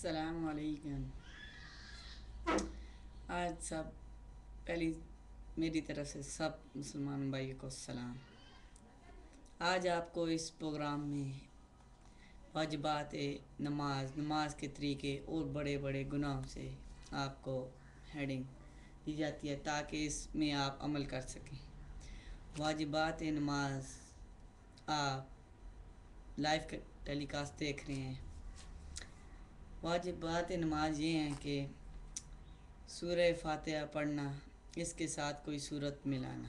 السلام علیکم۔ آج سب پہلی میری طرف سے سب مسلمان بھائیوں کو سلام۔ آج آپ کو اس پروگرام میں واجبات نماز کے طریقے اور بڑے بڑے گناہوں سے آپ کو ہیڈنگ دی جاتی ہے تاکہ اس میں آپ عمل کر سکیں۔ واجبات نماز آپ لائیو ٹیلی کاسٹ دیکھ رہے ہیں۔ واجبات نماز یہ ہیں کہ سورہ فاتحہ پڑھنا، اس کے ساتھ کوئی سورت ملانا،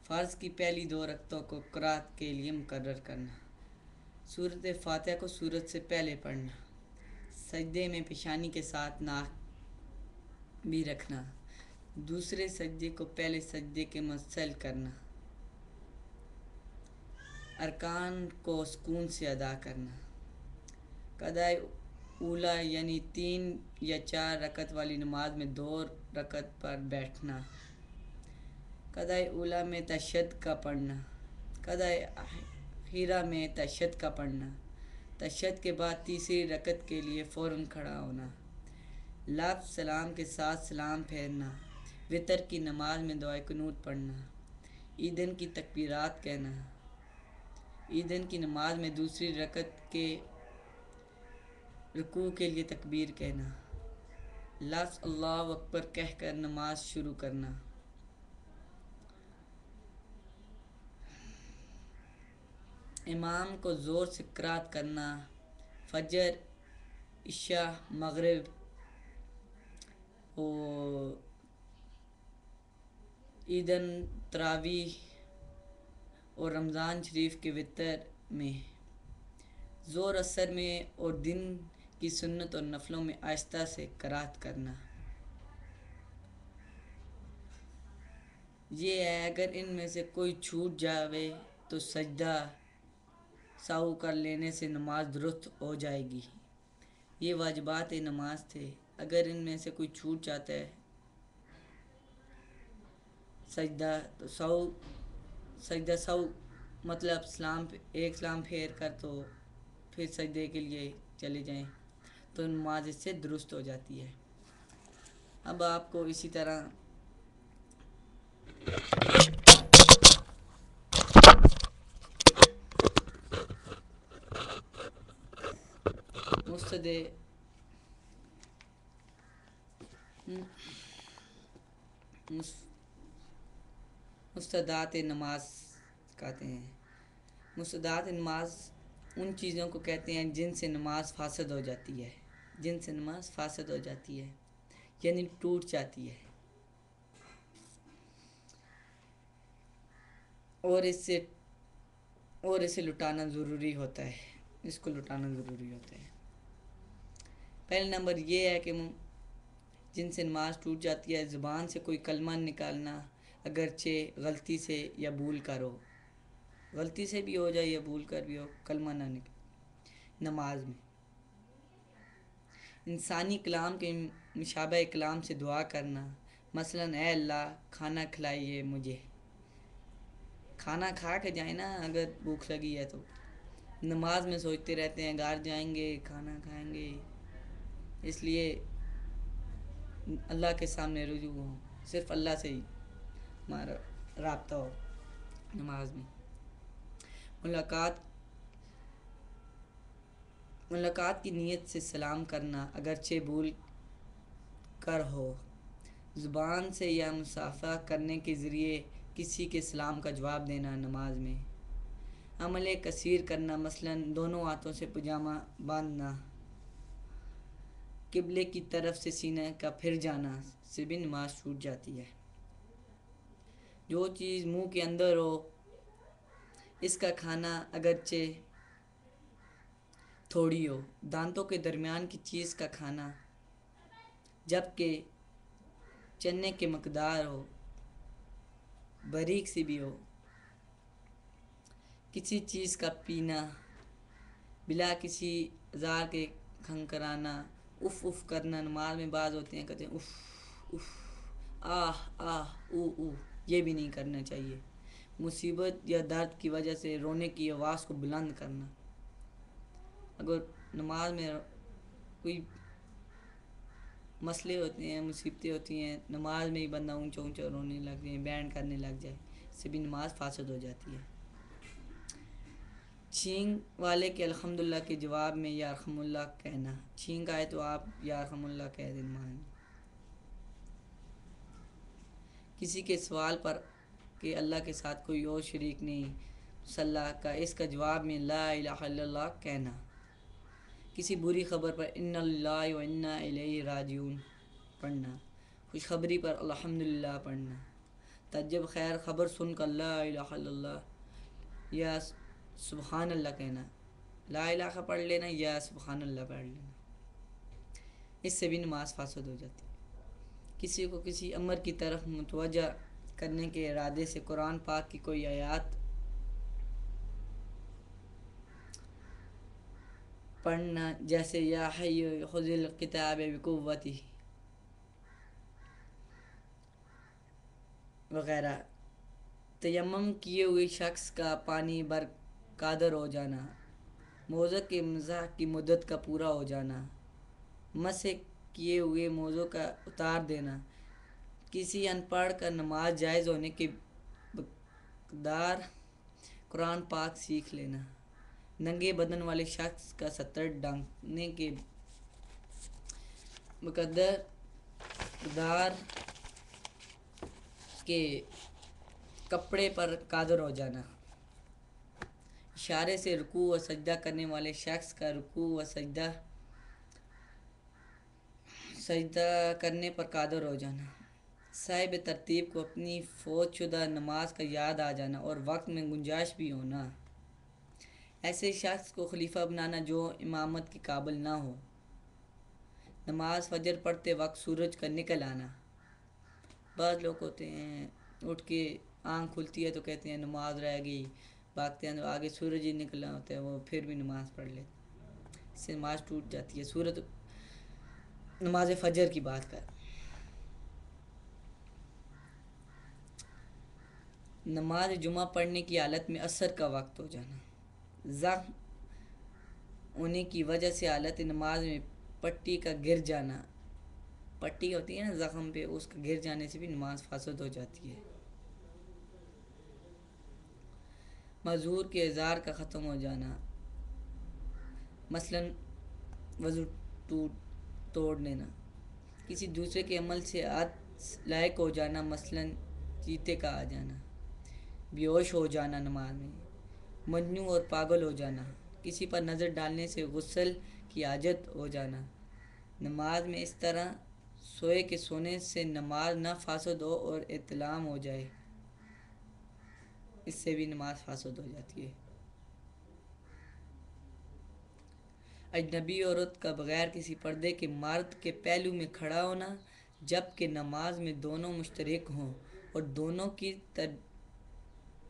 فرض کی پہلی 2 رکعتوں کو قرات کے لیے مقرر کرنا، سورۃ فاتحہ کو سورت سے پہلے پڑھنا، سجدے میں پیشانی کے ساتھ ناک بھی رکھنا، دوسرے سجدے کو پہلے سجدے کے ممثل کرنا، ارکان کو سکون سے ادا کرنا، قضاء اولا یعنی 3 یا 4 رکعت والی نماز میں 2 رکعت پر بیٹھنا، قضاء اولا میں تشہد کا پڑھنا، قضاء اخیرہ میں تشہد کا پڑھنا، تشہد کے بعد تیسری رکعت کے لیے فوراً کھڑا ہونا، لفظ سلام کے ساتھ سلام پھیرنا، وتر کی نماز میں دعائے قنوت پڑھنا، عیدین کی تکبیرات کہنا، عیدین کی نماز میں دوسری رکعت کے رکوع کے لیے تکبیر کہنا، لفظ اللہ اکبر کہہ کر نماز شروع کرنا، امام کو زور سے قرات کرنا، فجر، عشاء، مغرب اور عیدین، تراویح اور رمضان شریف کے وتر میں، ظہر اثر میں اور دن کی سنت اور نفلوں میں آہستہ سے قرات کرنا۔ یہ ہے اگر ان میں سے کوئی چھوٹ جاوے تو سجدہ سہو کر لینے سے نماز درست ہو جائے گی۔ یہ واجبات نماز تھے۔ اگر ان میں سے کوئی چھوٹ جاتا ہے سجدہ سہو مطلب ایک سلام پھیر کر تو پھر سجدے کے لیے چلے جائیں تو نماز اس سے درست ہو جاتی ہے۔ اب آپ کو اسی طرح مستدات نماز کہتے ہیں۔ مستدات نماز ان چیزوں کو کہتے ہیں جن سے نماز فاسد ہو جاتی ہے، یعنی ٹوٹ جاتی ہے اور اسے لٹانا ضروری ہوتا ہے۔ پہلا نمبر یہ ہے کہ جن سے نماز ٹوٹ جاتی ہے، زبان سے کوئی کلمہ نکالنا اگرچہ غلطی سے یا بھول کر ہو، غلطی سے بھی ہو جائے یا بھول کر بھی ہو، کلمہ نہ نکلے۔ نماز میں انسانی کلام کے مشابہ کلام سے دعا کرنا، مثلاً اے اللہ کھانا کھلائیے مجھے، کھانا کھا کے جائیں نا اگر بھوک لگی ہے تو۔ نماز میں سوچتے رہتے ہیں گھر جائیں گے کھانا کھائیں گے، اس لیے اللہ کے سامنے رجوع ہوں، صرف اللہ سے ہی ہمارا رابطہ ہو۔ نماز میں ملاقات کی نیت سے سلام کرنا اگرچہ بھول کر ہو، زبان سے یا مصافحہ کرنے کے ذریعے کسی کے سلام کا جواب دینا۔ نماز میں عمل کثیر کرنا، مثلاً دونوں ہاتھوں سے پجامہ باندھنا، قبلے کی طرف سے سینہ کا پھر جانا سے بھی نماز چھوٹ جاتی ہے۔ جو چیز منہ کے اندر ہو، اس کا کھانا اگرچہ تھوڑی ہو، دانتوں کے درمیان کی چیز کا کھانا جبکہ چنے کے مقدار ہو، باریک سی بھی ہو، کسی چیز کا پینا بلا کسی ازار کے کھنکھرانا، اف اف کرنا۔ نماز میں بعض ہوتے ہیں کہتے ہیں اف اف، آہ آہ، او او، یہ بھی نہیں کرنا چاہیے۔ مصیبت یا درد کی وجہ سے رونے کی آواز کو بلند کرنا، اگر نماز میں کوئی مسئلے ہوتے ہیں، مصیبتیں ہوتی ہیں، نماز میں ہی بندہ اونچا اونچا رونے لگ جائے، بینڈ کرنے لگ جائے، اس سے بھی نماز فاسد ہو جاتی ہے۔ چھینک والے کے الحمدللہ کے جواب میں یا رحم اللہ کہنا، چھینک آئے تو آپ یا رحم اللہ کہہ دیں نماز میں۔ کسی کے سوال پر کہ اللہ کے ساتھ کوئی اور شریک نہیں صلاح کا، اس کا جواب میں لا الہ الا اللہ کہنا۔ کسی بری خبر پر ان اللہ و انا الیہ راجعون پڑھنا، خوشخبری پر الحمدللہ پڑھنا، تعجب خیر خبر سن کر لا الہ الا اللہ یا سبحان اللہ کہنا، لا الہ پڑھ لینا یا سبحان اللہ پڑھ لینا، اس سے بھی نماز فاسد ہو جاتی ہے۔ کسی کو کسی امر کی طرف متوجہ کرنے کے ارادے سے قرآن پاک کی کوئی آیات پڑھنا، جیسے یا حی خذ الکتاب بقوتہ وغیرہ۔ تیمم کیے ہوئے شخص کا پانی بر قادر ہو جانا، موضع کے مزاح کی مدت کا پورا ہو جانا، مسح کیے ہوئے موضوع کا اتار دینا، کسی ان پڑھ کا نماز جائز ہونے کے بقدار قرآن پاک سیکھ لینا، ننگے بدن والے شخص کا ستر ڈھانکنے کے بقدار کے کپڑے پر قادر ہو جانا، اشارے سے رکوع و سجدہ کرنے والے شخص کا رکوع و سجدہ کرنے پر قادر ہو جانا، صاحب ترتیب کو اپنی فوت شدہ نماز کا یاد آ جانا اور وقت میں گنجائش بھی ہونا، ایسے شخص کو خلیفہ بنانا جو امامت کے قابل نہ ہو، نماز فجر پڑھتے وقت سورج کا نکل آنا۔ بعض لوگ ہوتے ہیں اٹھ کے آنکھ کھلتی ہے تو کہتے ہیں نماز رہ گئی، بھاگتے ہیں تو آگے سورج ہی نکلا ہوتا ہے، وہ پھر بھی نماز پڑھ لیتے، اس سے نماز ٹوٹ جاتی ہے۔ نماز فجر کی بات کر، نماز جمعہ پڑھنے کی حالت میں عصر کا وقت ہو جانا، زخم ہونے کی وجہ سے حالت نماز میں پٹی کا گر جانا، پٹی ہوتی ہے نا زخم پہ، اس کا گر جانے سے بھی نماز فاسد ہو جاتی ہے۔ معذور کے اعذار کا ختم ہو جانا، مثلاً وضو توڑ لینا، کسی دوسرے کے عمل سے حدث لائق ہو جانا، مثلاً چیتے کا آ جانا، بے ہوش ہو جانا نماز میں، مجنون اور پاگل ہو جانا، کسی پر نظر ڈالنے سے غسل کی حاجت ہو جانا، نماز میں اس طرح سوئے کہ سونے سے نماز نہ فاسد ہو اور احتلام ہو جائے، اس سے بھی نماز فاسد ہو جاتی ہے۔ اجنبی عورت کا بغیر کسی پردے کے مرد کے پہلو میں کھڑا ہونا، جبکہ نماز میں دونوں مشترک ہوں اور دونوں کی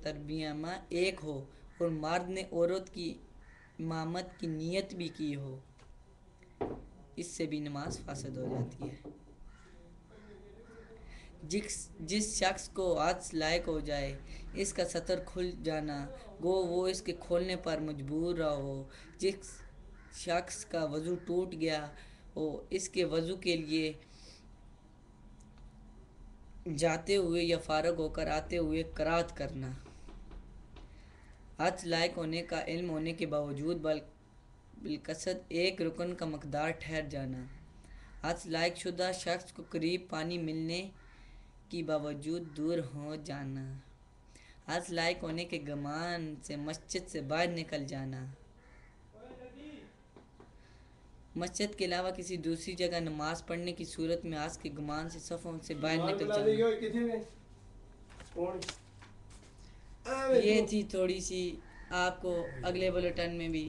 تربیمہ ایک ہو اور مرد نے عورت کی امامت کی نیت بھی کی ہو، اس سے بھی نماز فاسد ہو جاتی ہے۔ جس شخص کو حدث لائق ہو جائے، اس کا ستر کھل جانا، گو وہ اس کے کھولنے پر مجبور رہا ہو، جس شخص کا وضو ٹوٹ گیا ہو، اس کے وضو کے لیے جاتے ہوئے یا فارغ ہو کر آتے ہوئے قرات کرنا، حدث لائق ہونے کا علم ہونے کے باوجود بالقصد ایک رکن کا مقدار ٹھہر جانا، حدث لائق شدہ شخص کو قریب پانی ملنے کی باوجود دور ہو جانا، حدث لائق ہونے کے گمان سے مسجد سے باہر نکل جانا، مسجد کے علاوہ کسی دوسری جگہ نماز پڑھنے کی صورت میں حدث کے گمان سے صفوں سے باہر نکل جانا۔ یہ تھی تھوڑی سی، آپ کو اگلے بلیٹن میں بھی